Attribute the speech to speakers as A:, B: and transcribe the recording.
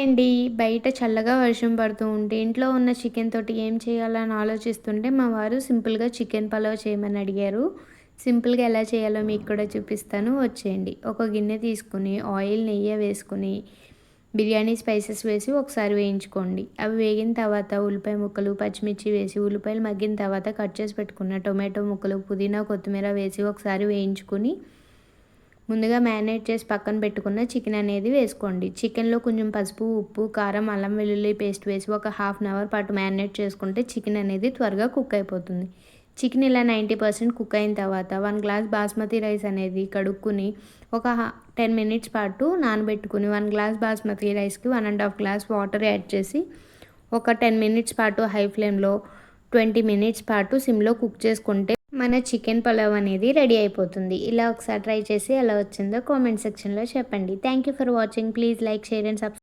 A: అండి. బయట చల్లగా వర్షం పడుతూ ఉంటే ఇంట్లో ఉన్న చికెన్ తోటి ఏం చేయాలని ఆలోచిస్తుంటే మా వారు సింపుల్‌గా చికెన్ పలావ్ చేయమని అడిగారు. సింపుల్‌గా ఎలా చేయాలో మీకు కూడా చూపిస్తాను వచ్చేయండి. ఒక గిన్నె తీసుకొని ఆయిల్, నెయ్యి వేసుకొని బిర్యానీ స్పైసెస్ వేసి ఒకసారి వేయించుకోండి. అవి వేగిన తర్వాత ఉల్లిపాయ ముక్కలు, పచ్చిమిర్చి వేసి ఉల్లిపాయలు మగ్గిన తర్వాత కట్ చేసి పెట్టుకున్న టొమాటో ముక్కలు, పుదీనా, కొత్తిమీర వేసి ఒకసారి వేయించుకొని ముందుగా మ్యారినేట్ చేసి పక్కన పెట్టుకున్న చికెన్ అనేది వేసుకోండి. చికెన్‌లో కొంచెం పసుపు, ఉప్పు, కారం, అల్లం వెల్లుల్లి పేస్ట్ వేసి ఒక హాఫ్ అన్ అవర్ పాటు మ్యారినేట్ చేసుకుంటే చికెన్ అనేది త్వరగా కుక్ అయిపోతుంది. చికెన్ ఇలా 90% కుక్ అయిన తర్వాత 1 గ్లాస్ బాస్మతి రైస్ అనేది కడుక్కొని ఒక 10 మినిట్స్ పాటు నానబెట్టుకుని 1 గ్లాస్ బాస్మతి రైస్‌కి 1 ½ గ్లాస్ వాటర్ యాడ్ చేసి ఒక 10 మినిట్స్ పాటు హై ఫ్లేమ్‌లో 20 మినిట్స్ పాటు సిమ్‌లో కుక్ చేసుకుంటే మన చికెన్ పలావ్ అనేది రెడీ అయిపోతుంది. ఇలా ఒకసారి ట్రై చేసి ఎలా వచ్చిందో కామెంట్ సెక్షన్‌లో చెప్పండి. Thank you for watching. Please like, share and subscribe.